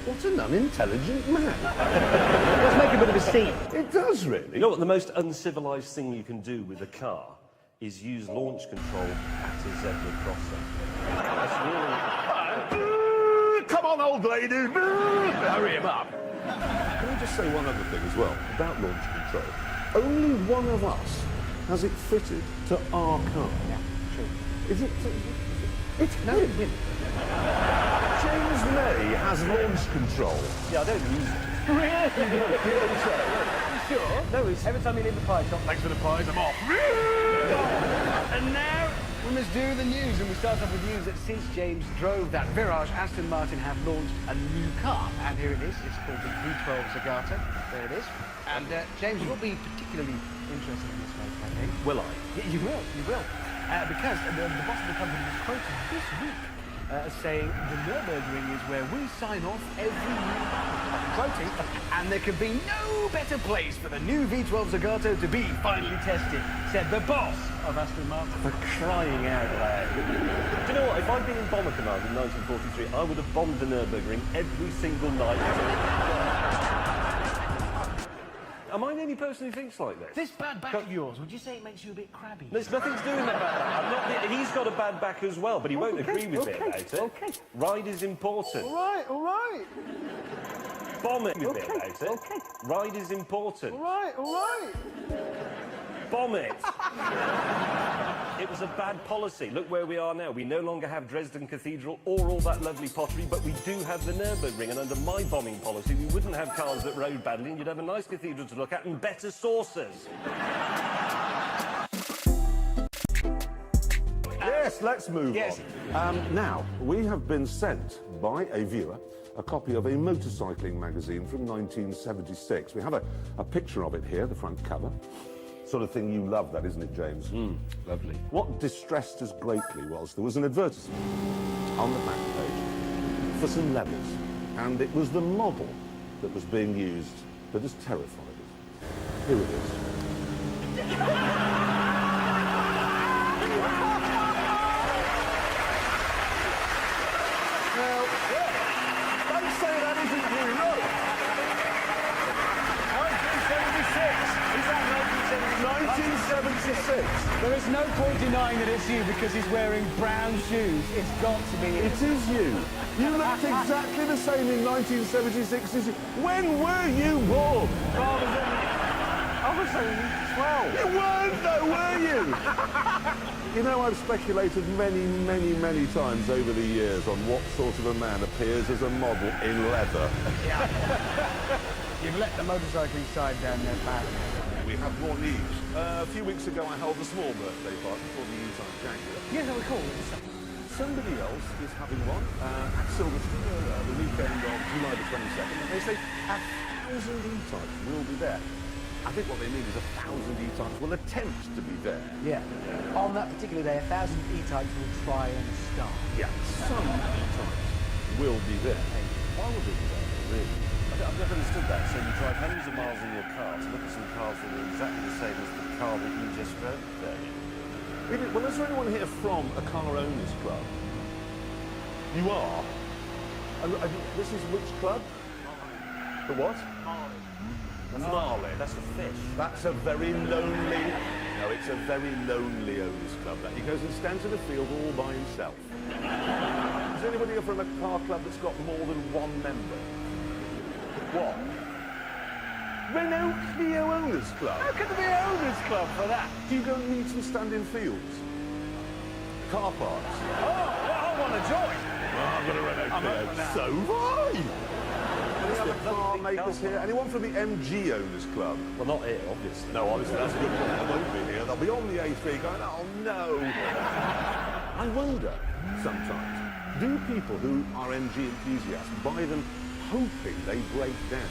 What an unintelligent man. Let's make a bit of a scene. It does, really. You know what the most uncivilized thing you can do with a car is use launch control at a zebra crossing. That's really... Come on, old lady. Hurry him up. Can I just say one other thing as well about launch control? Only one of us has it fitted to our car. Yeah, true. Is it? It's him. James May has launch control. Yeah, I don't use it. Really? You don't say. Sure? No, it's every time you leave the pie shop. Thanks for the pies, I'm off. And now we must do the news, and we start off with news that since James drove that Virage, Aston Martin have launched a new car, and here it is. It's called the V12 Zagato. There it is. And James, you'll be particularly interested in this, mate, I think. Will I? Yeah, you will. Because the boss of the company was quoted this week saying the Nürburgring is where we sign off every new quoting, and there can be no better place for the new V12 Zagato to be finally tested, said the boss of Aston Martin. For crying out loud. Do you know what? If I'd been in Bomber Command in 1943, I would have bombed the Nürburgring every single night. Am I the only person who thinks like this? This bad back of yours, would you say it makes you a bit crabby? There's nothing to do with that bad back. I'm not he's got a bad back as well, but he won't agree with me about it. Okay. Ride is important. All right. Bomb it with me about it. Okay. Ride is important. All right. Bomb it. It was a bad policy. Look where we are now. We no longer have Dresden Cathedral or all that lovely pottery, but we do have the Nürburgring. And under my bombing policy, we wouldn't have cars that rode badly, and you'd have a nice cathedral to look at and better saucers. Yes, let's move Yes. on. Now, we have been sent by a viewer a copy of a motorcycling magazine from 1976. We have a picture of it here, the front cover. Sort of thing you love, that, isn't it, James? Lovely. What distressed us greatly was there was an advertisement on the back page for some levels, and it was the model that was being used that has terrified us. Here it is. Now, don't say that isn't you, look! 1976! Is that 1976! There is no point denying that it's you because he's wearing brown shoes. It's got to be It is you. You looked exactly the same in 1976 as you. When were you born? I was only 12. You weren't though, were you? You know, I've speculated many times over the years on what sort of a man appears as a model in leather. You've let the motorcycling side down there, pal. We have more news. A few weeks ago, I held a small birthday party for the E-Type Jaguar. Yes, I recall. Somebody else is having one at Silverstone the weekend of July the 22nd. And they say 1,000 E-Types will be there. I think what they mean is 1,000 E-Types will attempt to be there. Yeah. On that particular day, 1,000 E-Types will try and start. Yeah, some E-Types will be there. Why would they be there, really? I've never understood that. So you drive hundreds of miles in your car to look at some cars that are exactly the same as the car that you just drove there. Well, is there anyone here from a car owners club? You are? This is which club? The what? Marley. That's a fish. That's a very lonely... No, it's a very lonely owners club. That he goes and stands in a field all by himself. Is there anybody here from a car club that's got more than one member? What? Renault Clio Owners Club? How could there be an owners club for that? Do you go and meet and stand in fields? Car parks? I want to join. I'm going to Renault Clio. So right! Any other car makers here? Anyone from the MG Owners Club? Well, not here, obviously. No, obviously, that's a good point. They won't be here. They'll be on the A3 going, oh no. I wonder, sometimes, do people who are MG enthusiasts buy them hoping they break down?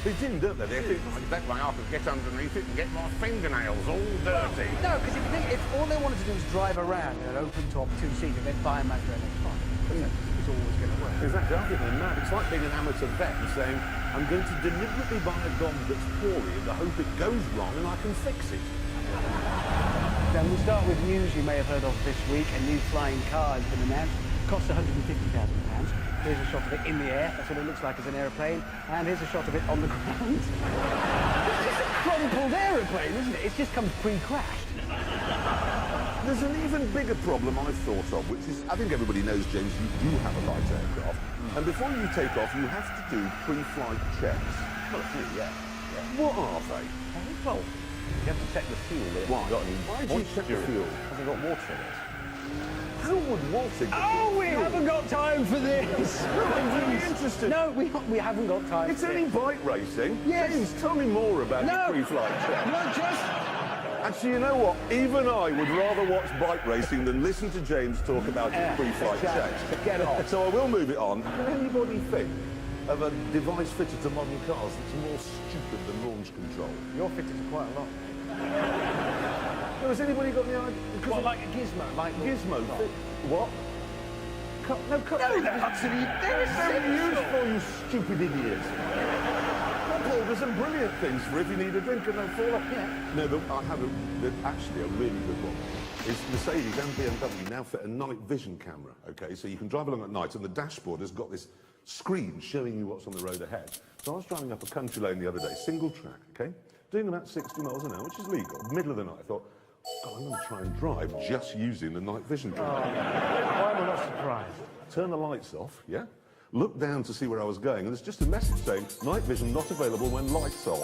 They do, don't they? They think, oh, that way I could get underneath it and get my fingernails all dirty. No, because if you think, if all they wanted to do was drive around in an open-top two-seater, they'd buy a Mazda MX-5. It's always going to work. Exactly, I think they're mad. It's like being an amateur vet and saying, I'm going to deliberately buy a dog that's poorly in the hope it goes wrong and I can fix it. Then we'll start with news you may have heard of this week. A new flying car has been announced costs £150,000. Here's a shot of it in the air. That's what it looks like as an aeroplane. And here's a shot of it on the ground. It's just a crumpled aeroplane, isn't it? It just comes pre-crashed. There's an even bigger problem I've thought of, which is, I think everybody knows, James, you do have a light aircraft. And before you take off, you have to do pre-flight checks. Well, yeah. What are they? Well, you have to check the fuel. Why? Why do you check the fuel? Has it got water in it? How would water get Oh, we haven't got time for this. I'm really interested. No, we haven't got time It's for only this. bike racing. Yes. James, tell me more about your pre-flight checks. No, just... Actually, you know what? Even I would rather watch bike racing than listen to James talk about his pre-flight checks. Get on. So I will move it on. Can anybody think of a device fitted to modern cars that's more stupid than launch control? You're fitted to quite a lot. No, has anybody got the idea? What, like a gizmo? Like Gizmo? What? No, they're utterly... They're useful, you stupid idiots. Paul, there's some brilliant things for if you need a drink and no fall off. Yeah. No, I have actually a really good one. It's Mercedes and BMW now fit a night vision camera, okay? So you can drive along at night and the dashboard has got this screen showing you what's on the road ahead. So I was driving up a country lane the other day, single track, okay? Doing about 60 miles an hour, which is legal. Middle of the night, I thought, God, I'm going to try and drive just using the night vision camera. Why am I not surprised? Turn the lights off, yeah? Look down to see where I was going, and there's just a message saying, night vision not available when lights off.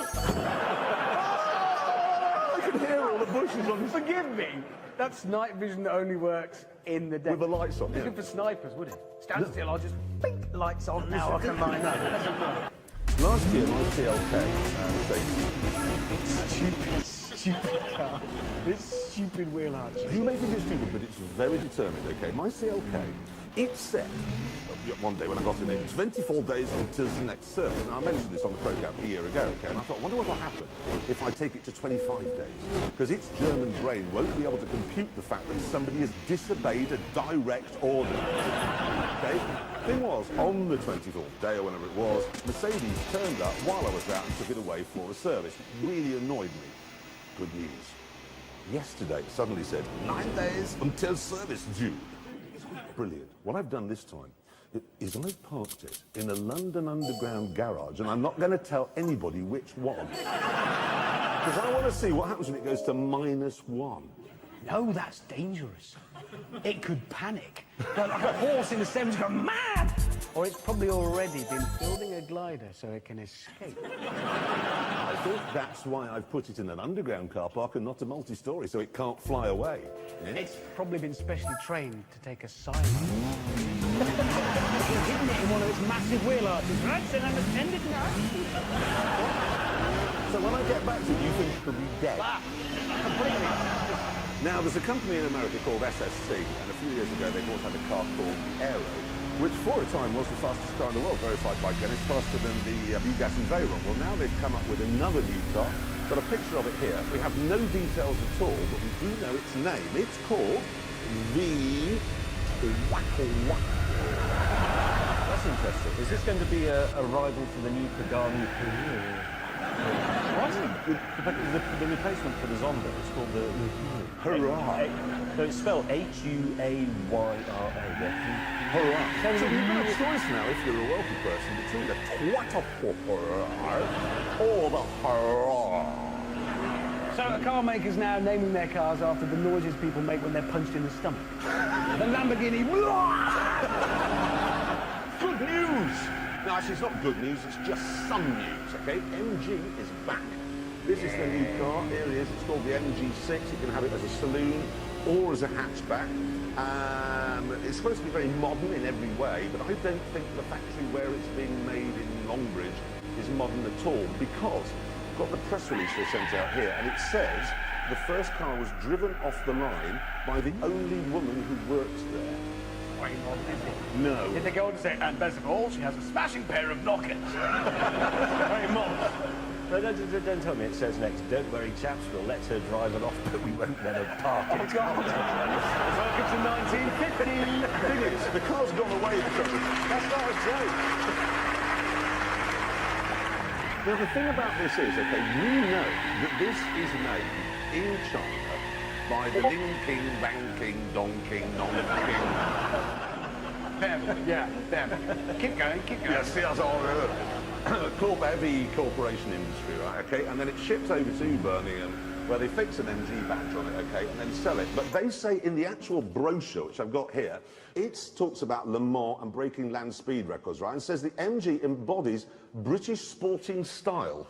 I can hear all the bushes on. Forgive me. That's night vision that only works in the day. With the lights on, It's yeah. good for snipers, would it? Stand still, I'll just bink, lights on. Now I can line up. Last year, my CLK, Stupid car. This stupid wheel arch. you may think it's stupid, but it's very determined, okay? My CLK, it said, one day when I got in it, 24 days until the next service. Now, I mentioned this on the programme a year ago, okay? And I thought, I wonder what will happen if I take it to 25 days. Because its German brain won't be able to compute the fact that somebody has disobeyed a direct order. Okay? Thing was, on the 24th day or whenever it was, Mercedes turned up while I was out and took it away for a service. It really annoyed me. Good news. Yesterday, it suddenly said, 9 days until service due. Brilliant. What I've done this time is I've parked it in a London Underground garage, and I'm not going to tell anybody which one. Because I want to see what happens when it goes to -1. No, that's dangerous. It could panic. Like a horse in the 70s go mad! Or it's probably already been building a glider so it can escape. I think that's why I've put it in an underground car park and not a multi-story, so it can't fly away. Yeah? It's probably been specially trained to take a silent. Hidden it in one of its massive wheel arches. Right, so I'm attended now. So when I get back to it, you think it could be dead? Completely. Now, there's a company in America called SST, and a few years ago they bought out a car called Aero, which for a time was the fastest car in the world, verified by Gran. It's faster than the Bugatti Veyron. Well, now they've come up with another new car. Got a picture of it here. We have no details at all, but we do know its name. It's called the Wackle Wackle. That's interesting. Is this going to be a rival to the new Pagani Purina? What? The replacement for the Zonda. It's called the Hurrah. No, it's spelled H-U-A-Y-R-A. Hurrah. So you've got a choice now, if you're a wealthy person, between the Twatapopper or the Hurrah. So car makers now naming their cars after the noises people make when they're punched in the stomach. The Lamborghini. Good news! No, actually, it's not good news, it's just some news, okay? MG is back. This is the new car. Here it is. It's called the MG6. You can have it as a saloon or as a hatchback. It's supposed to be very modern in every way, but I don't think the factory where it's being made in Longbridge is modern at all, because I've got the press release they sent out here, and it says the first car was driven off the line by the only woman who works there. Very modern, isn't it? No. Did they go on to say, and best of all, she has a smashing pair of knockers? Very modern. No, don't tell me it says next, don't worry chaps, we'll let her drive it off, but we won't let her park it. Oh, God. Welcome to 1950. Thing is, the car's gone away from it. That's not a joke. Now, the thing about this is, okay, we know that this is made in China by the Ling King, Bang King, Dong King, Nong King. Yeah, them. Keep going, keep going. Yeah, see, that's all heavy corporation industry, right? Okay, and then it ships over to Birmingham, where they fix an MG badge on it, okay, and then sell it. But they say in the actual brochure, which I've got here, it talks about Le Mans and breaking land speed records, right? And says the MG embodies British sporting style.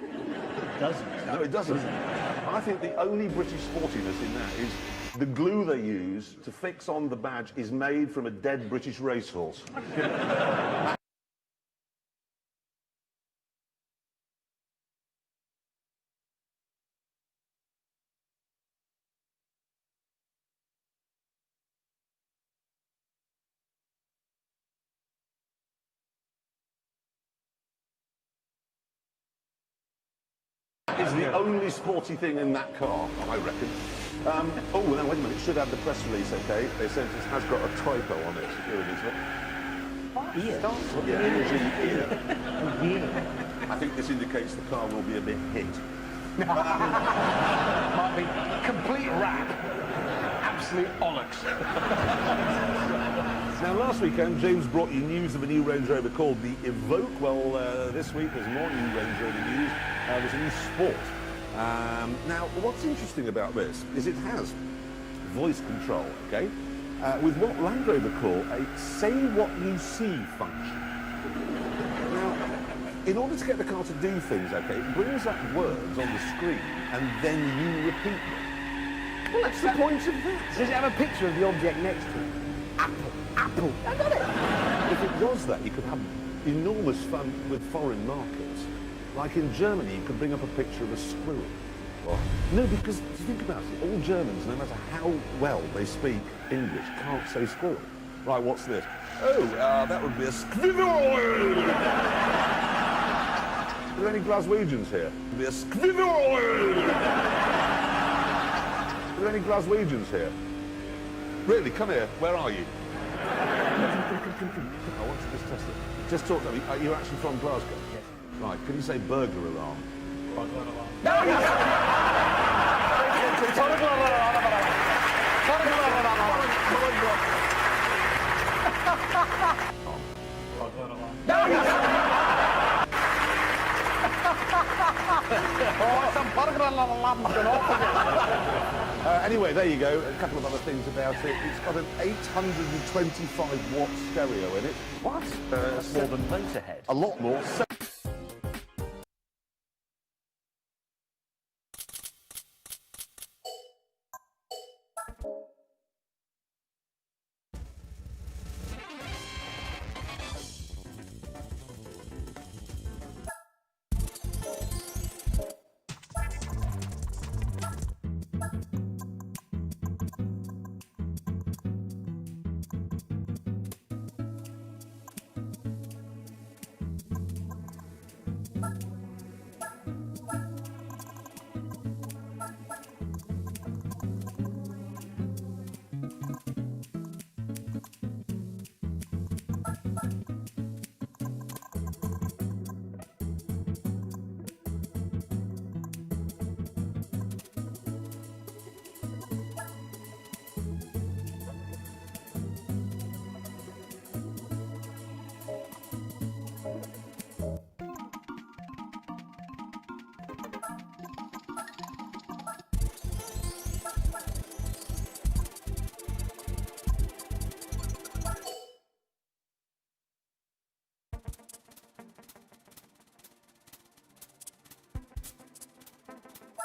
It doesn't. No, it doesn't. I think the only British sportiness in that is the glue they use to fix on the badge is made from a dead British racehorse. Is the only sporty thing in that car, I reckon. Oh, no, wait a minute. It should have the press release, okay? They said it has got a typo on it. Here it is. Look. Ear. Yeah, MG ear. I think this indicates the car will be a bit hit. Might be complete rap. Absolute bollocks. Now, last weekend, James brought you news of a new Range Rover called the Evoque. Well, this week there's more new Range Rover news. There's a new Sport. Now, what's interesting about this is it has voice control, okay, with what Land Rover call a say what you see function. Now, in order to get the car to do things, okay, it brings up words on the screen and then you repeat them. Well, that's the point of that. Does it have a picture of the object next to it? Apple. I got it. If it was that, you could have enormous fun with foreign markets. Like in Germany, you could bring up a picture of a squirrel. What? No, because if you think about it, all Germans, no matter how well they speak English, can't say squirrel. Right, what's this? Oh, that would be a squirrel. Are there any Glaswegians here? Be a squirrel. Are there any Glaswegians here? Really, come here. Where are you? I want to just test it. Just talk to me. Are you actually from Glasgow? Yes. Right, can you say burglar alarm? Burglar alarm. Anyway, there you go. A couple of other things about it. It's got an 825 watt stereo in it. What? That's more than Motorhead. A lot more.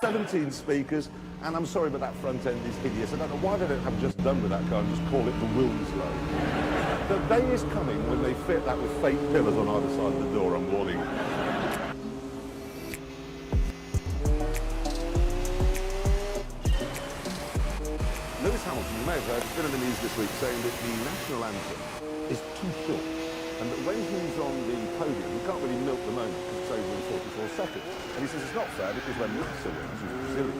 17 speakers, and I'm sorry, but that front end is hideous. I don't know why they don't have just done with that car and just call it the Wilmslow. The day is coming when they fit that with fake pillars on either side of the door, I'm warning you. Lewis Hamilton, you may have heard, has been in the news this week saying that the national anthem is too short, and that when he's on the podium, he can't really milk the moment because it's over in 44 seconds. And he says it's not fair because when Massa wins, who's Brazilian,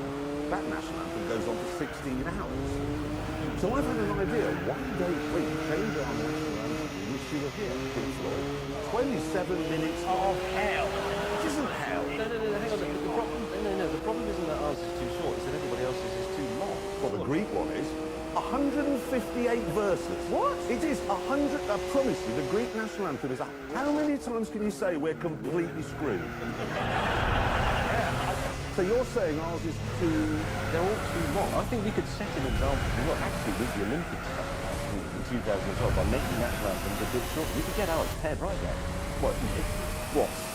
that national anthem goes on for 16 hours. So I've had an idea. One day, wait, change our national anthem. We wish you were here, Pink Floyd. 27 minutes of hell. It isn't hell. No, hang on. The problem isn't that ours is too short, it's that everybody else's is too long. Well, the Greek one is. 158 verses. What? It is 100, I promise you, the Greek national anthem is... How many times can you say we're completely screwed? So you're saying ours is too... They're all too long. I think we could set an example. Well, actually, with the Olympics in 2012, by making national anthems a bit shorter, we could get ours paired right there. What?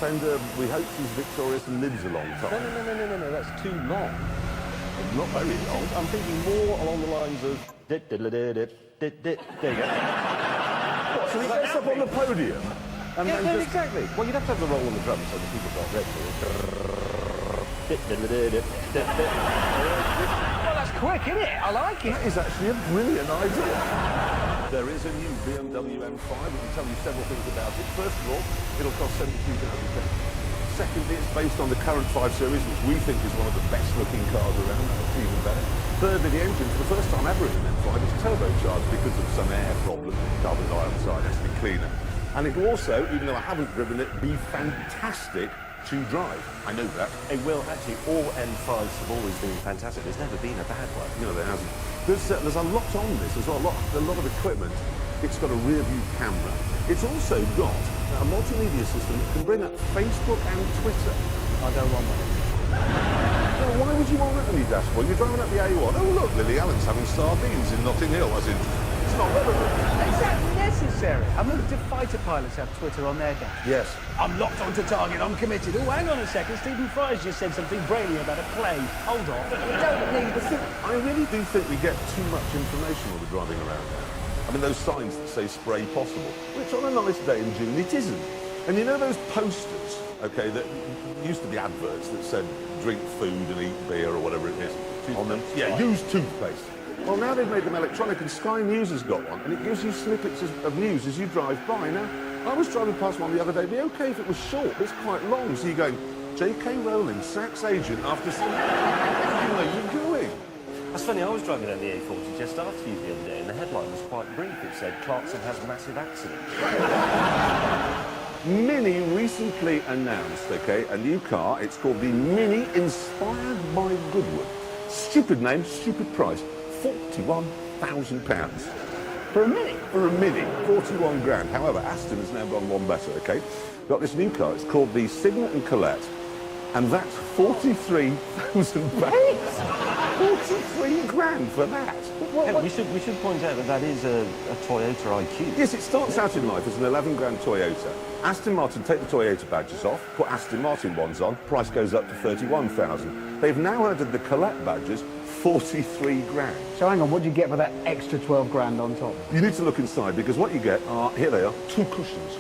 Fender, we hope she's victorious and lives a long time. No, that's too long. Not very long. I'm thinking more along the lines of... There you go. What, so he gets up on the podium and Yeah, then no, just... exactly. Well, you'd have to have the roll on the drums so the people got ready. Well, that's quick, isn't it? I like it. That is actually a brilliant idea. There is a new BMW M5. We can tell you several things about it. First of all, it'll cost £72,000. Secondly, it's based on the current 5 Series, which we think is one of the best-looking cars around. That's even better. Thirdly, the engine, for the first time ever in an M5, is turbocharged because of some air problem. Carbon dioxide has to be cleaner. And it will also, even though I haven't driven it, be fantastic to drive. I know that. It will, actually, all M5s have always been fantastic. There's never been a bad one. No, there hasn't. There's a lot on this. There's a lot of equipment. It's got a rear view camera. It's also got a multimedia system that can bring up Facebook and Twitter. I don't want one. Now, why would you want that on your dashboard? You're driving up the A1. Oh, look, Lily Allen's having sardines in Notting Hill. As in, it's not relevant. Is that necessary? I mean, do fighter pilots have Twitter on their dash? Yes. I'm locked onto target. I'm committed. Oh, hang on a second. Stephen Fry's just said something brainy about a plane. Hold on. You don't need the... I really do think we get too much information while we're driving around now. I mean, those signs that say spray possible, which on a nice day in June, it isn't. And you know those posters, okay, that used to be adverts that said drink food and eat beer or whatever it is on them? Yeah, use toothpaste. Well, now they've made them electronic, and Sky News has got one, and it gives you snippets of news as you drive by. Now, I was driving past one the other day. It'd be okay if it was short, but it's quite long. So you're going, J.K. Rowling sacks agent after some... Where are you going? That's funny, I was driving down the A40 just after you the other day, and the headline was quite brief. It said, Clarkson has massive accident. Mini recently announced, okay, a new car. It's called the Mini, inspired by Goodwood. Stupid name, stupid price. £41,000. For a Mini? For a Mini, 41 grand. However, Aston has now gone one better, okay? Got this new car. It's called the Signet and Colette, and that's £43,000. 43 grand for that. Hey, we should point out that that is a Toyota IQ. Yes, it starts out in life as an 11 grand Toyota. Aston Martin take the Toyota badges off, put Aston Martin ones on, price goes up to 31,000. They've now added the Colette badges, 43 grand. So hang on, what do you get for that extra 12 grand on top? You need to look inside, because what you get are, here they are, 2 cushions.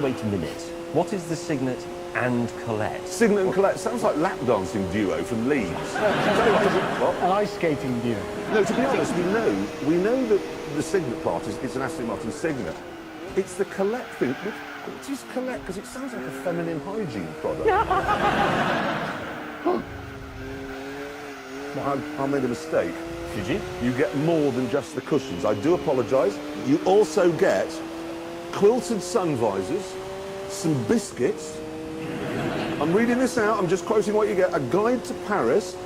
Wait a minute. What is the Signet and Colette? Signet and Colette sounds like lap dancing duo from Leeds. An ice skating duo. No, to be honest, we know that the Signet part is an Aston Martin Signet. It's the Colette thing. What is Colette? Because it sounds like a feminine hygiene product. Well, I made a mistake. Did you? You get more than just the cushions. I do apologise. You also get quilted sun visors, some biscuits. I'm reading this out. I'm just quoting what you get. A guide to Paris,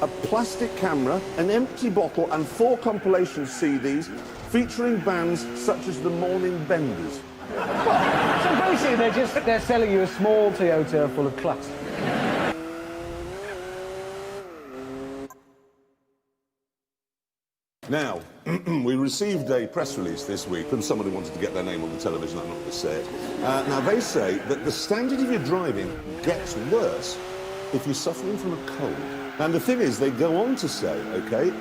a plastic camera, an empty bottle, and 4 compilation CDs featuring bands such as the Morning Benders. So basically, they're selling you a small Toyota full of clutter. Now, we received a press release this week from somebody who wanted to get their name on the television. I'm not going to say it. Now, they say that the standard of your driving gets worse if you're suffering from a cold. And the thing is, they go on to say, okay,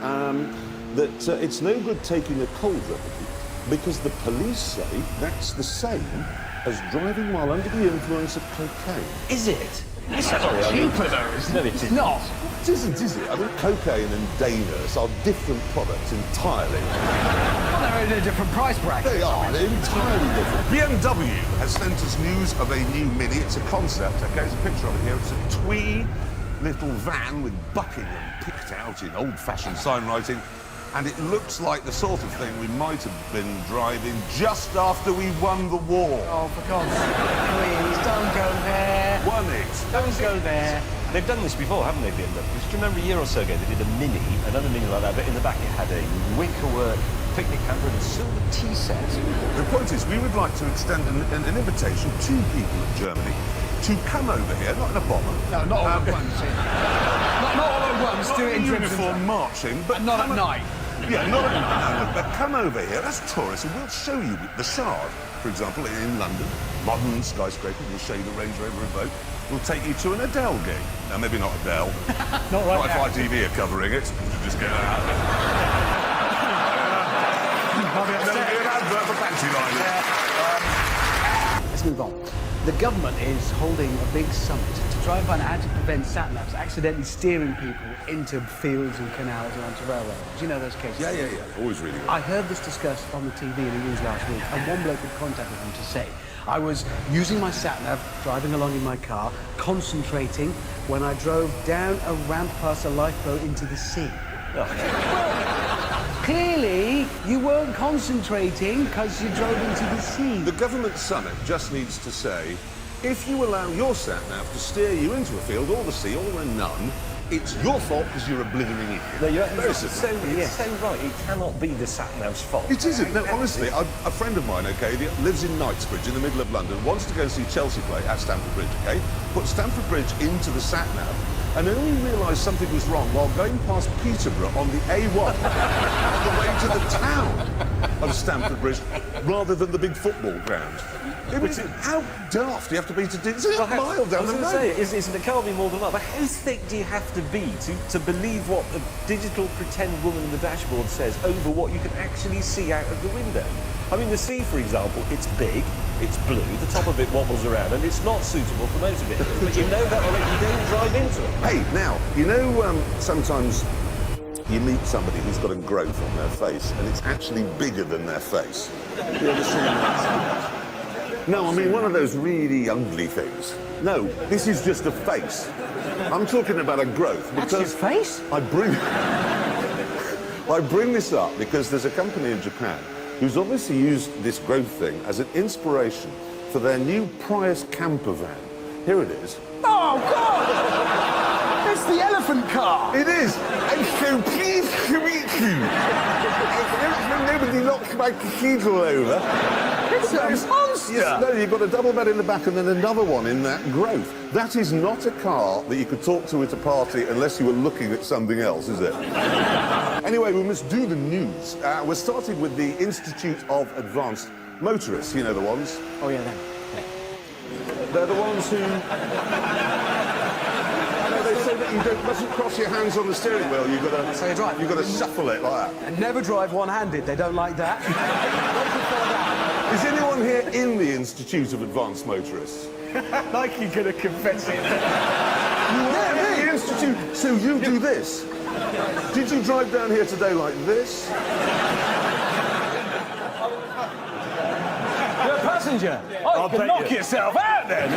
that it's no good taking a cold remedy because the police say that's the same as driving while under the influence of cocaine. Is it? It's a lot cheaper, though, isn't it? It's not. It isn't, is it? I mean, cocaine and Danas are different products entirely. Well, they're in a different price bracket. They are, they're entirely different. BMW has sent us news of a new Mini. It's a concept, okay? There's a picture of it here. It's a twee little van with Buckingham picked out in old-fashioned sign writing. And it looks like the sort of thing we might have been driving just after we won the war. Oh, for God's sake, please, don't go there. Won it. Don't go there. They've done this before, haven't they, BMW? Do you remember a year or so ago, they did a Mini, another Mini like that, but in the back it had a wickerwork picnic hamper and a silver tea set. The point is, we would like to extend an invitation to people of Germany to come over here, not in a bomber. No, not all at once. Not all at once. Do it in uniform marching, but and not at night. Yeah, not at night. But come over here as tourists, and we'll show you the Shard, for example, in London. Modern skyscraper. We'll show you the Range Rover Evoque. We'll take you to an Adele gig. Now, maybe not Adele. Not right now. If ITV are covering it, you just get out. There'll be an advert for Fancy Line. Let's move on. The government is holding a big summit to try and find out how to prevent sat-navs accidentally steering people into fields and canals and onto railroads. Do you know those cases? Yeah. Always really good. I heard this discussed on the TV in the news last week, and one bloke had contacted them to say, I was using my sat-nav, driving along in my car, concentrating when I drove down a ramp past a lifeboat into the sea. Well, clearly, you weren't concentrating because you drove into the sea. The government summit just needs to say, if you allow your sat-nav to steer you into a field or the sea or a none, it's your fault because you're a blithering idiot. No, you're Very it's simple. so right. It cannot be the sat-nav's fault. It isn't. No, honestly, a friend of mine, okay, that lives in Knightsbridge in the middle of London, wants to go and see Chelsea play at Stamford Bridge, okay? Put Stamford Bridge into the sat-nav and only realised something was wrong while going past Peterborough on the A1 on the way to the town of Stamford Bridge rather than the big football ground. It was, how daft do you have to be to do this? It's a mile down the road. It can't be more than that. But how thick do you have to be to believe what the digital pretend woman in the dashboard says over what you can actually see out of the window? I mean, the sea, for example, it's big, it's blue, the top of it wobbles around, and it's not suitable for motor vehicles. But you know that already, you don't drive into it. Hey, now, you know, sometimes you meet somebody who's got a growth on their face, and it's actually bigger than their face. You ever seen that? No, I mean one of those really ugly things. No, this is just a face. I'm talking about a growth. That's your face? I bring this up because there's a company in Japan who's obviously used this growth thing as an inspiration for their new Prius camper van. Here it is. Oh, God! It's the elephant car! It is! I'm so pleased to meet you! Nobody knocks my cathedral over. It's a monster! Yes, no, you've got a double bed in the back and then another one in that growth. That is not a car that you could talk to at a party unless you were looking at something else, is it? Anyway, we must do the news. We're starting with the Institute of Advanced Motorists. You know the ones? Oh, yeah, them. They're the ones who... They say that you mustn't cross your hands on the steering wheel. You've got to shuffle it like that. And never drive one-handed. They don't like that. Is anyone here in the Institute of Advanced Motorists? Like you're going to confess it. You are in the Institute, so you do this. Did you drive down here today like this? You're a passenger. Oh, you can knock yourself out then.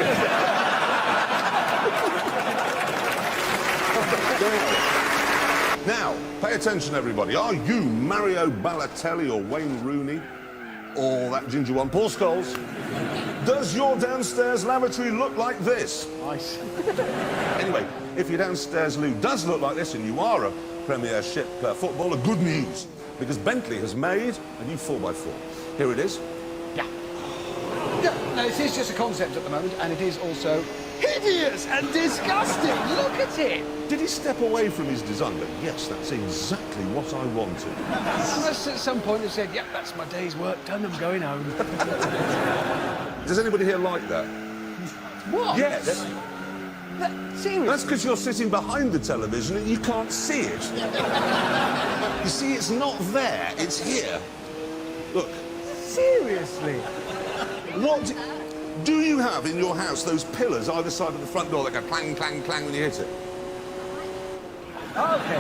Now, pay attention, everybody. Are you Mario Balotelli or Wayne Rooney? Or that ginger one, Paul Scholes? Does your downstairs lavatory look like this? Nice. Anyway, if your downstairs loo does look like this and you are a Premiership footballer, good news. Because Bentley has made a new 4x4. Here it is. Yeah. No, it is just a concept at the moment, and it is also hideous and disgusting. Look at it. Did he step away from his design? But yes, that's exactly what I wanted. Unless at some point he said, yep, that's my day's work done, I'm going home. Does anybody here like that? What? Yes. Seriously? That's because you're sitting behind the television and you can't see it. You see, it's not there, it's here. Look. Seriously? What do you have in your house, those pillars either side of the front door that go clang, clang, clang when you hit it? Okay.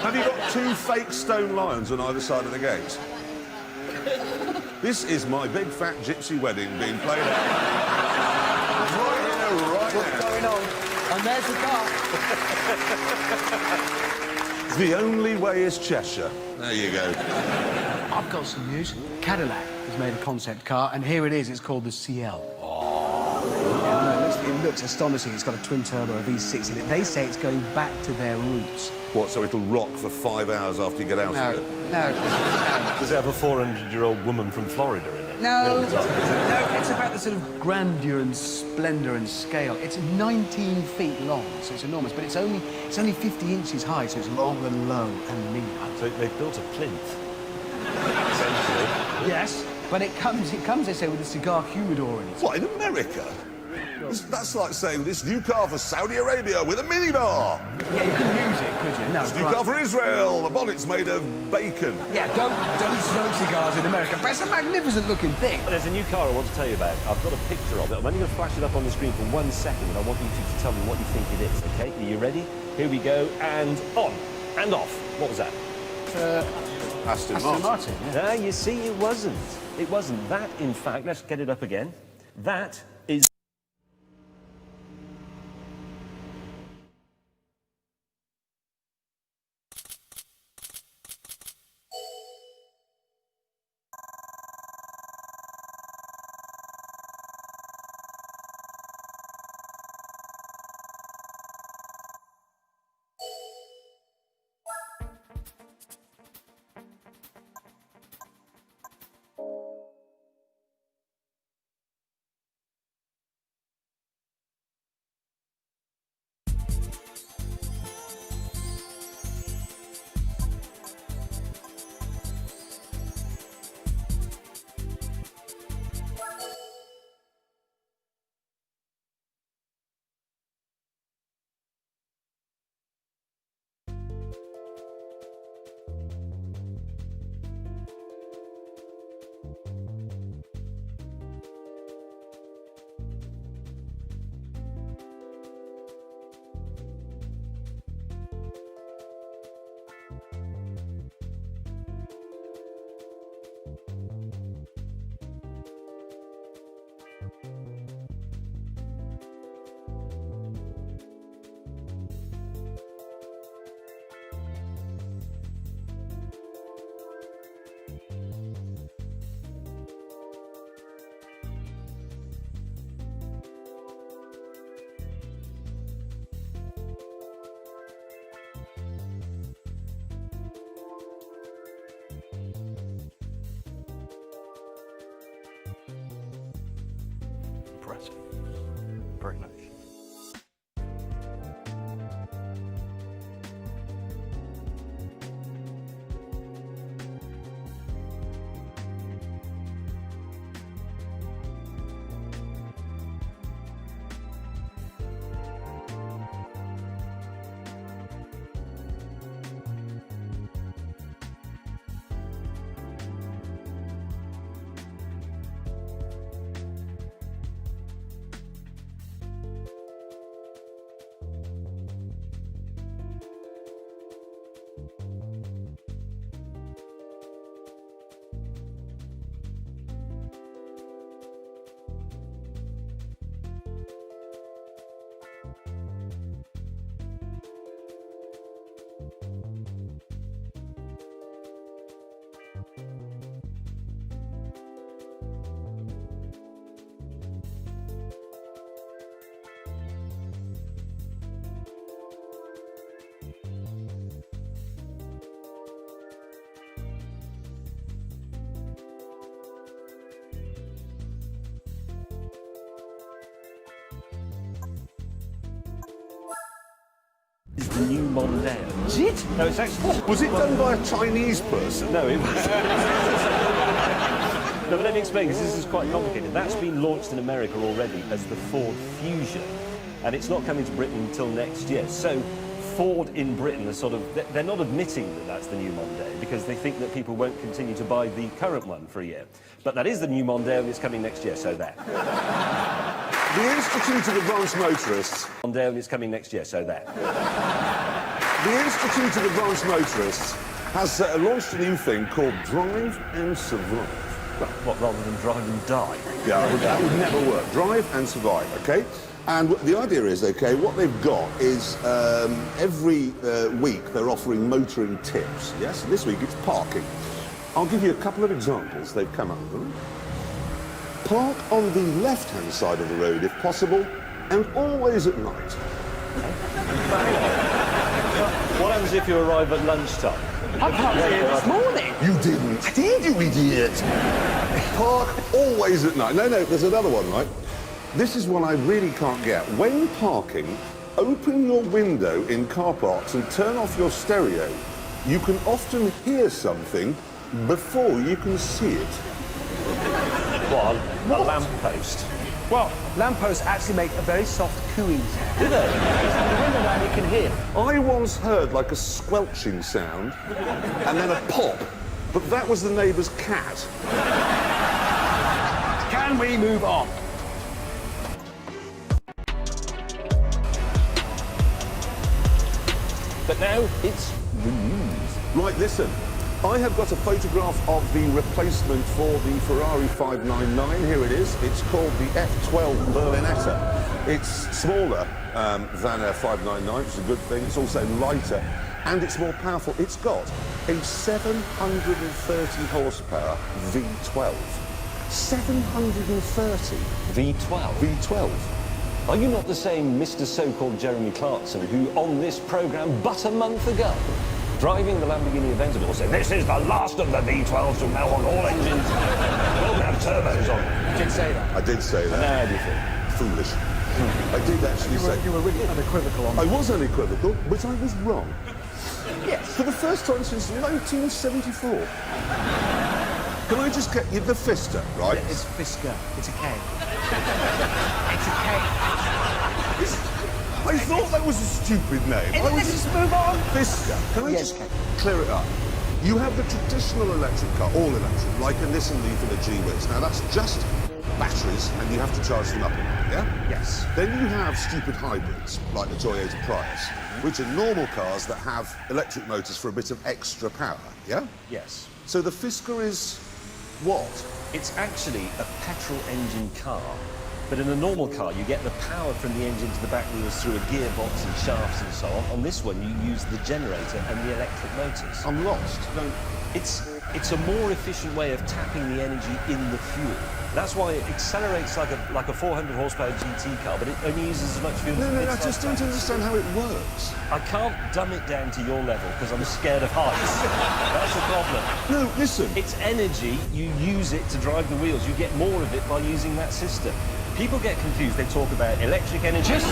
Have you got two fake stone lions on either side of the gate? This is my big fat gypsy wedding being played out. Right here, right now. What's going on? And there's the car. The only way is Cheshire. There you go. I've got some news. Cadillac has made a concept car, and here it is. It's called the CL. Oh, Yeah, no, it looks astonishing. It's got a twin turbo, a V6 in it. They say it's going back to their roots. What, so it'll rock for 5 hours after you get out of it? No. Does it have a 400-year-old woman from Florida in it? No, it's about the sort of grandeur and splendour and scale. It's 19 feet long, so it's enormous, but it's only 50 inches high, so it's long and low and mean. So they've built a plinth, essentially. Yes, but it comes, they say, with a cigar humidor in it. What, in America? That's like saying this new car for Saudi Arabia with a minibar. Yeah, you couldn't use it, could you? No. This new car for Israel. The bonnet's made of bacon. Yeah, don't smoke cigars in America, but it's a magnificent looking thing. There's a new car I want to tell you about. I've got a picture of it. I'm only going to flash it up on the screen for 1 second, and I want you to tell me what you think it is, OK? Are you ready? Here we go, and on, and off. What was that? Aston Martin, yeah. You see, it wasn't. It wasn't. That, in fact, let's get it up again. That is... Impressive. Very nice. Is the new Mondeo. Is it? No, it's actually... Was it done by a Chinese person? No, it was... No, but let me explain, because this is quite complicated. That's been launched in America already as the Ford Fusion, and it's not coming to Britain until next year. So Ford in Britain are sort of... They're not admitting that that's the new Mondeo, because they think that people won't continue to buy the current one for a year. But that is the new Mondeo, and it's coming next year, so there. The Institute of Advanced Motorists. Mondeo, and it's coming next year, so there. The Institute of Advanced Motorists has launched a new thing called Drive and Survive. What, rather than drive and die? Yeah, that would never work. Drive and survive, OK? And the idea is, OK, what they've got is every week they're offering motoring tips, yes? This week it's parking. I'll give you a couple of examples they've come up with. Park on the left-hand side of the road if possible, and always at night. What happens if you arrive at lunchtime? I parked here this morning. You didn't. I did, you idiot. Park always at night. No, there's another one, right? This is one I really can't get. When parking, open your window in car parks and turn off your stereo. You can often hear something before you can see it. What, a lamppost? Well, lampposts actually make a very soft cooing sound. Do they? The window down you can hear. I once heard like a squelching sound and then a pop, but that was the neighbour's cat. Can we move on? But now it's the news. Right, listen. I have got a photograph of the replacement for the Ferrari 599. Here it is. It's called the F12 Berlinetta. It's smaller than a 599, which is a good thing. It's also lighter and it's more powerful. It's got a 730 horsepower V12. 730 V12? V12. Are you not the same Mr. So-called Jeremy Clarkson who, on this programme but a month ago, driving the Lamborghini Aventador, said, "This is the last of the V12s from now on, all engines will have turbos on." You did say that. I did say that. Now, how do you feel? Foolish. I did actually say... You were really unequivocal on I that. was unequivocal, but I was wrong. Yes. For the first time since 1974. Can I just get you the Fister, right? It's Fisker. It's a K. It's a K. I thought that was a stupid name. Let's just move on. Fisker. Can I Yes, just Ken. clear it up? You have the traditional electric car, all electric, like a Nissan Leaf and a G-Wiz. Now that's just batteries, and you have to charge them up, yeah? Yes. Then you have stupid hybrids, like the Toyota Prius, which are normal cars that have electric motors for a bit of extra power, yeah? Yes. So the Fisker is what? It's actually a petrol engine car. But in a normal car, you get the power from the engine to the back wheels through a gearbox and shafts and so on. On this one, you use the generator and the electric motors. I'm lost. No. It's a more efficient way of tapping the energy in the fuel. That's why it accelerates like a 400 horsepower GT car, but it only uses as much fuel. No, as I just don't understand how it works. I can't dumb it down to your level because I'm scared of heights. That's the problem. No, listen. It's energy, you use it to drive the wheels. You get more of it by using that system. People get confused. They talk about electric energy, Just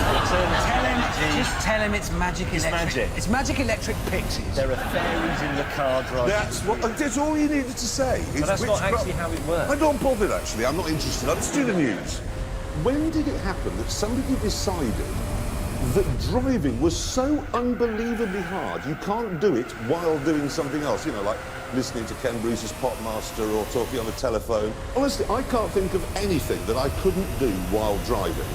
tell him it's magic electric. magic. It's magic electric pixies. There are fairies in the car driving. That's all you needed to say. But that's not actually how it works. I'm not bothered, actually. I'm not interested. Let's do the news. When did it happen that somebody decided that driving was so unbelievably hard you can't do it while doing something else? You know, like listening to Ken Bruce's Popmaster or talking on the telephone. Honestly, I can't think of anything that I couldn't do while driving.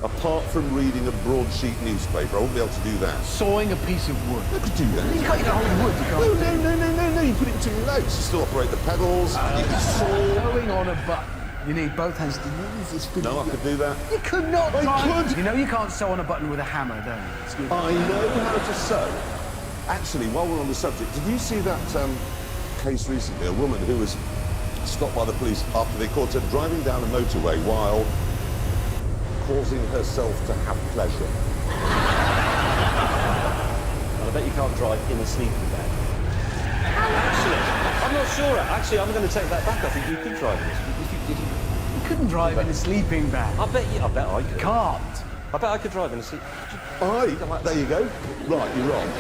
Apart from reading a broadsheet newspaper, I wouldn't be able to do that. Sawing a piece of wood. I could do that. You can't hold wood. You can't. No. You put it between your legs. You still operate the pedals. You can saw. Going on a button. You need both hands to move this. No, I could do that. You could not. I could. You know you can't sew on a button with a hammer, don't you? Excuse me. I know how to sew. Actually, while we're on the subject, did you see that case recently? A woman who was stopped by the police after they caught her driving down a motorway while causing herself to have pleasure. And I bet you can't drive in a sleeping bag. Actually, I'm not sure. Actually, I'm going to take that back. I think you could drive in a sleeping bag. You couldn't drive in a sleeping bag. I bet I could. Can't. I bet I could drive in a sleeping bag. There you go. Right, you're wrong.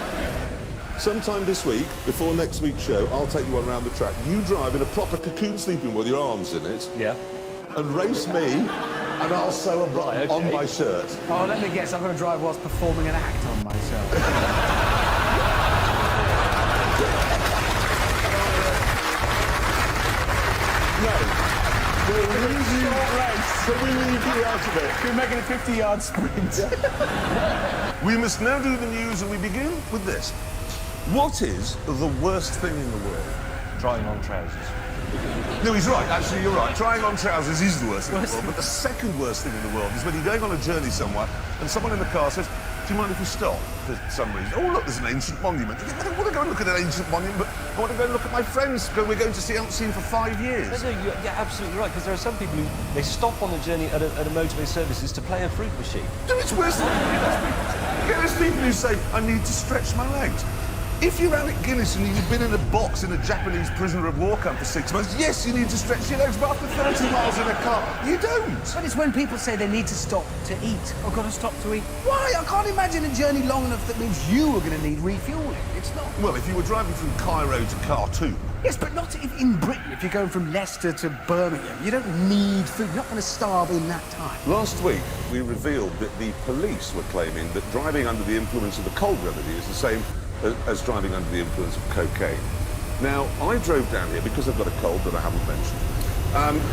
Sometime this week, before next week's show, I'll take you on around the track. You drive in a proper cocoon sleeping with your arms in it. Yeah. And race me, and I'll sew a button on my shirt. Oh, let me guess. I'm going to drive whilst performing an act on myself. No. So we leave you out of it. You're making a 50-yard sprint. We must now do the news, and we begin with this. What is the worst thing in the world? Trying on trousers. No, he's right. Actually, you're right. Trying on trousers is the worst thing in the world. But the second worst thing in the world is when you're going on a journey somewhere and someone in the car says, Do you mind if we stop for some reason? Oh, look, there's an ancient monument. I don't want to go and look at an ancient monument, but I want to go and look at my friends. We're going to see, I haven't seen for 5 years. No, you're absolutely right, because there are some people who, they stop on the journey at a motorway services to play a fruit machine. Dude, it's worse than there's people who say, I need to stretch my legs. If you're Alec Guinness and you've been in a box in a Japanese prisoner of war camp for 6 months, yes, you need to stretch your legs, but after 30 miles in a car, you don't. But it's when people say they need to stop to eat. I've got to stop to eat. Why? I can't imagine a journey long enough that means you are going to need refuelling. It's not. Well, if you were driving from Cairo to Khartoum. Yes, but not in Britain. If you're going from Leicester to Birmingham, you don't need food. You're not going to starve in that time. Last week, we revealed that the police were claiming that driving under the influence of the cold remedy is the same as driving under the influence of cocaine. Now, I drove down here because I've got a cold that I haven't mentioned.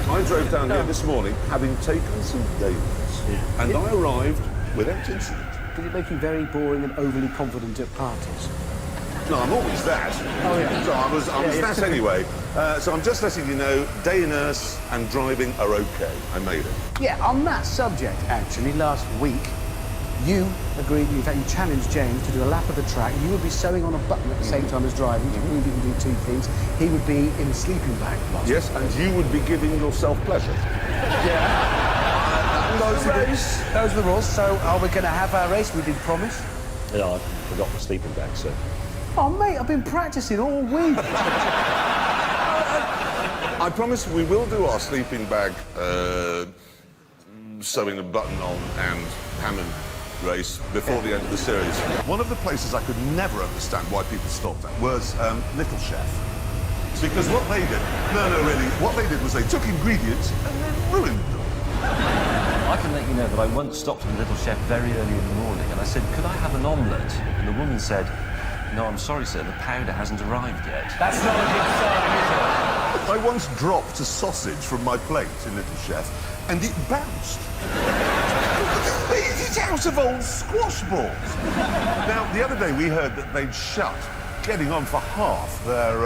I drove down here this morning having taken some Davies, and I arrived without incident. Did it make you very boring and overly confident at parties? No, I'm always that. Oh, yeah. So I was that anyway. So I'm just letting you know, day nurse and driving are okay. I made it. Yeah, on that subject, actually, last week, you agreed, in fact, you challenged James to do a lap of the track. You would be sewing on a button at the same time as driving, which means you can do two things. He would be in a sleeping bag. Yes, and you would be giving yourself pleasure. Yeah. Those are the rules. So are we going to have our race we did promise? Yeah, I forgot the sleeping bag, so... Oh, mate, I've been practicing all week. I promise we will do our sleeping bag sewing a button on and Hammond race before the end of the series. One of the places I could never understand why people stopped at was Little Chef. Because what they did, what they did was they took ingredients and then ruined them. I can let you know that I once stopped at the Little Chef very early in the morning and I said, could I have an omelette? And the woman said, no, I'm sorry, sir, the powder hasn't arrived yet. That's not a good sign, is it? I once dropped a sausage from my plate in Little Chef and it bounced. It's out of old squash balls. Now, the other day we heard that they'd shut, getting on for half their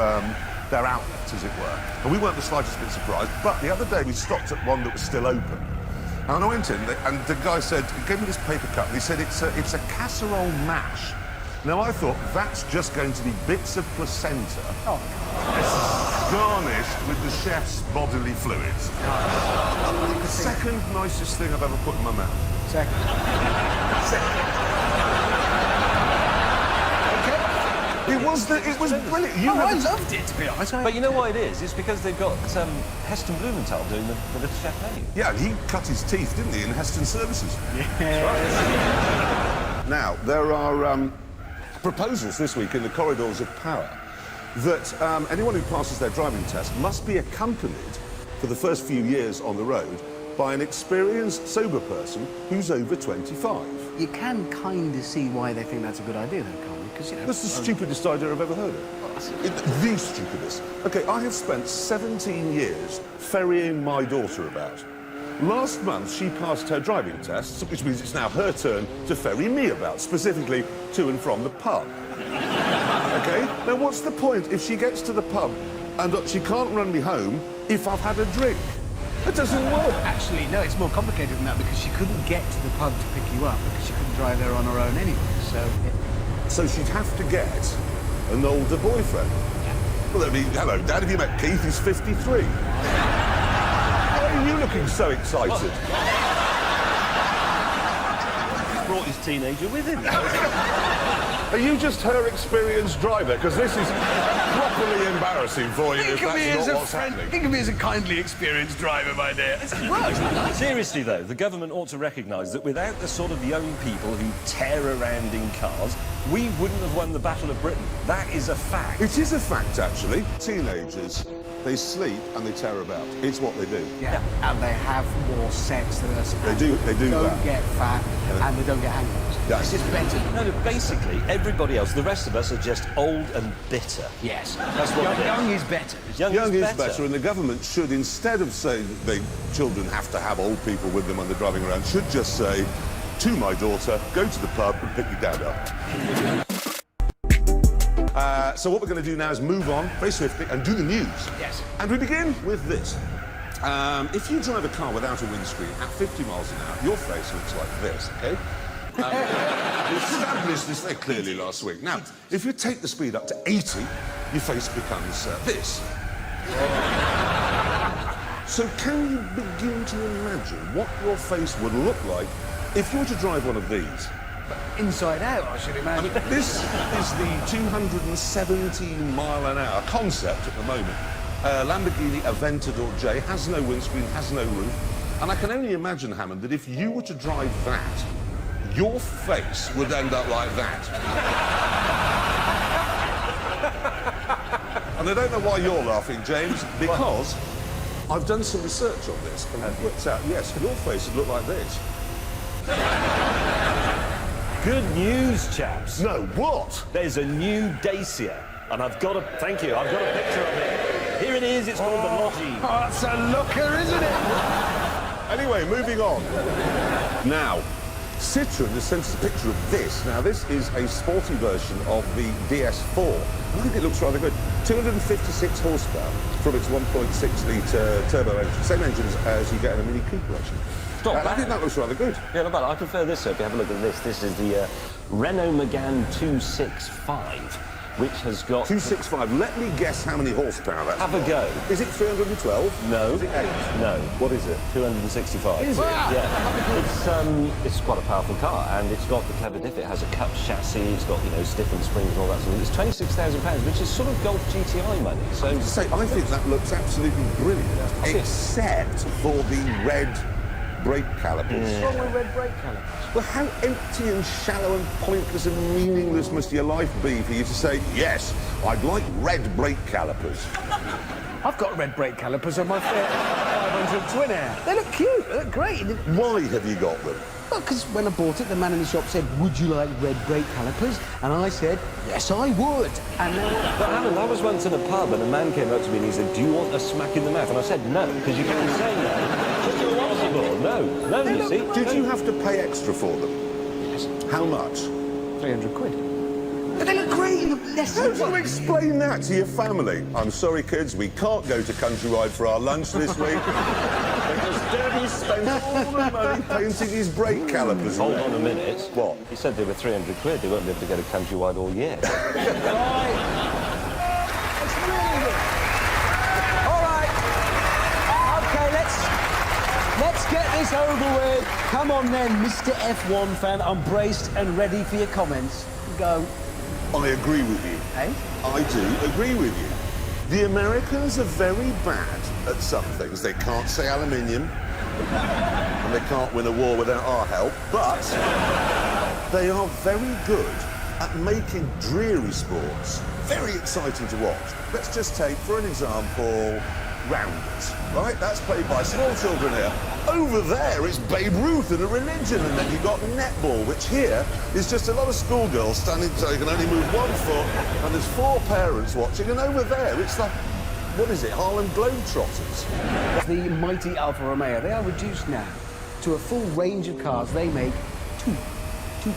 outlet, as it were. And we weren't the slightest bit surprised, but the other day we stopped at one that was still open. And I went in, and the guy said, he gave me this paper cup, and he said, it's a casserole mash. Now, I thought, that's just going to be bits of placenta garnished with the chef's bodily fluids. The second nicest thing I've ever put in my mouth. Second. It was brilliant. I loved it, to be honest. But you know why it is? It's because they've got Heston Blumenthal doing the Little Chef menu. Yeah, and he cut his teeth, didn't he, in Heston Services? Yes. Now, there are proposals this week in the corridors of power that anyone who passes their driving test must be accompanied for the first few years on the road by an experienced, sober person who's over 25. You can kind of see why they think that's a good idea, though, can't you? Because, you know... That's the stupidest idea I've ever heard of. The stupidest. OK, I have spent 17 years ferrying my daughter about. Last month, she passed her driving tests, which means it's now her turn to ferry me about, specifically to and from the pub. OK? Now, what's the point if she gets to the pub and she can't run me home if I've had a drink? It doesn't work. Actually, no, it's more complicated than that because she couldn't get to the pub to pick you up because she couldn't drive there on her own anyway, so... So she'd have to get an older boyfriend. Yeah. Well, I mean, hello, Dad, have you met Keith? He's 53. Why are you looking so excited? He's brought his teenager with him. Are you just her experienced driver? Because this is properly embarrassing for you if that's not what's happening. Think of me as a kindly experienced driver, my dear. Seriously, though, the government ought to recognise that without the sort of young people who tear around in cars, we wouldn't have won the Battle of Britain. That is a fact. It is a fact, actually. Teenagers, they sleep and they tear about. It's what they do. Yeah, and they have more sex than us. They do They that. don't get fat, and they don't get hangovers. Yes. It's just better. No, basically, everybody else, the rest of us, are just old and bitter. Yes. That's what it is. Young is better. Young is better, and the government should, instead of saying that children have to have old people with them when they're driving around, should just say, to my daughter, go to the pub and pick your dad up. So what we're going to do now is move on very swiftly and do the news. Yes. And we begin with this. If you drive a car without a windscreen at 50 miles an hour, your face looks like this, OK? We established this very clearly last week. Now, if you take the speed up to 80, your face becomes this. So can you begin to imagine what your face would look like if you were to drive one of these? Inside out, I should imagine. This is the 217-mile-an-hour concept at the moment. Lamborghini Aventador J has no windscreen, has no roof. And I can only imagine, Hammond, that if you were to drive that, your face would end up like that. And I don't know why you're laughing, James, because I've done some research on this and I've worked out, yes, your face would look like this. Good news, chaps. No, what? There's a new Dacia, and I've got a... Thank you, I've got a picture of it. Here it is, it's called the Logi. Oh, that's a looker, isn't it? Anyway, moving on. Now, Citroën has sent us a picture of this. Now, this is a sporty version of the DS4. I think it looks rather good. 256 horsepower from its 1.6-litre turbo engine. Same engines as you get in a Mini Cooper, actually. I think that looks rather good. Yeah, not bad. I prefer this, sir. If you have a look at this, this is the Renault Megane 265, which has got... 265. Let me guess how many horsepower that's Have a go. Is it 312? No. Is it 8? No. What is it? 265. Is it? Yeah. It's quite a powerful car, and it's got the clever diff. It has a cup chassis. It's got, you know, stiffened springs and all that sort of thing. It's £26,000, which is sort of Golf GTI money. So I think that looks absolutely brilliant, except for the red brake calipers. What's wrong with red brake calipers? Well, how empty and shallow and pointless and meaningless must your life be for you to say, yes, I'd like red brake calipers? I've got red brake calipers on my Fiat 500 Twin Air. They look cute, they look great. Why have you got them? Well, because when I bought it, the man in the shop said, would you like red brake calipers? And I said, yes, I would. And But Alan, I was once in a pub and a man came up to me and he said, do you want a smack in the mouth? And I said, no, because you can't say no. It's impossible. No, you see. Did you have to pay extra for them? Yes. How much? 300 quid. But they look great. You look less How do you explain that to your family? I'm sorry, kids, we can't go to Countrywide for our lunch this week because Daddy spent all the money painting his brake calipers. Hold on a minute. What? He said they were 300 quid. They won't be able to get a Countrywide all year. It's really good. All right. Okay, let's get this over with. Come on then, Mr. F1 fan. I'm braced and ready for your comments. Go. I agree with you. Eh? I do agree with you. The Americans are very bad at some things. They can't say aluminium, and they can't win a war without our help, but they are very good at making dreary sports very exciting to watch. Let's just take, for an example, rounders, right? That's played by small children here. Over there, it's Babe Ruth and a religion, and then you've got netball, which here is just a lot of schoolgirls standing so you can only move one foot, and there's 4 parents watching, and over there, it's like, what is it, Harlem Globetrotters? The mighty Alfa Romeo, they are reduced now to a full range of cars. They make two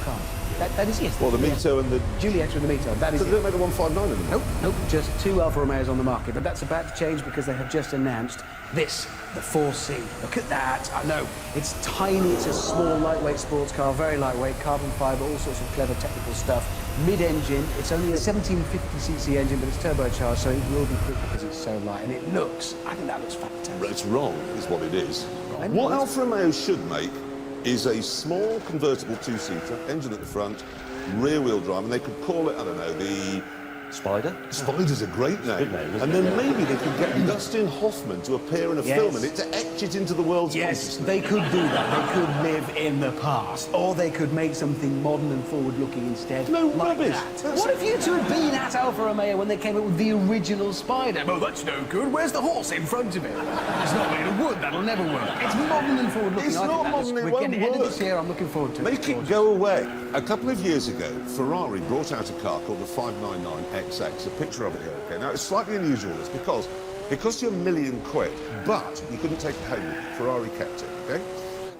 cars. That is, yes. Well, the Mito and the... Juliet and the Mito, that is So they don't make the 159 anymore? Nope, just 2 Alfa Romeos on the market, but that's about to change because they have just announced this, the 4C. Look at that, I know. It's tiny, it's a small, lightweight sports car, very lightweight, carbon fibre, all sorts of clever technical stuff. Mid-engine, it's only a 1750cc engine, but it's turbocharged, so it will be quick because it's so light. And it looks, I think that looks fantastic. It's wrong, is what it is. Right. What Alfa Romeo should make is a small convertible 2-seater, engine at the front, rear-wheel drive, and they could call it, I don't know, the... Spider? Spider's a great name. Good name, isn't and it? then maybe they could get Dustin Hoffman to appear in a Yes. film and it to etch it into the world's Yes, consciousness. they could do that. They could live in the past. Or they could make something modern and forward-looking instead. No like rubbish. that. That's What if you two had been at Alfa Romeo when they came up with the original Spider? Well, that's no good. Where's the horse in front of it? It's not made of wood. That'll never work. It's modern and forward-looking. It's I think not that modern, it we're won't getting ahead of work. this year. I'm looking forward to it. Make it go away. A couple of years ago, Ferrari brought out a car called the 599XX, a picture of it here, okay? Now, it's slightly unusual, this, because it cost you £1 million, but you couldn't take it home with you. Ferrari kept it, okay?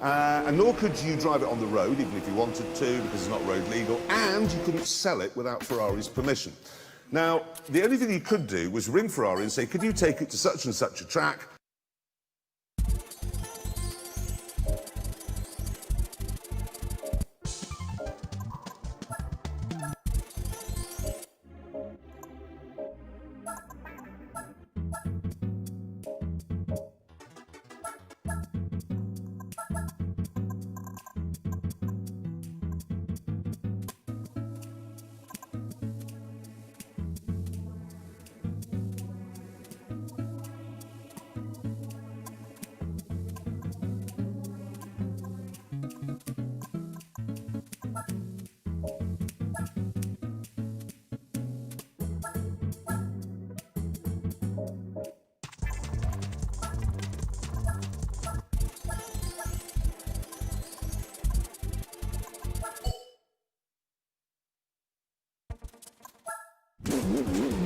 And nor could you drive it on the road, even if you wanted to, because it's not road legal, and you couldn't sell it without Ferrari's permission. Now, the only thing you could do was ring Ferrari and say, could you take it to such and such a track? Right.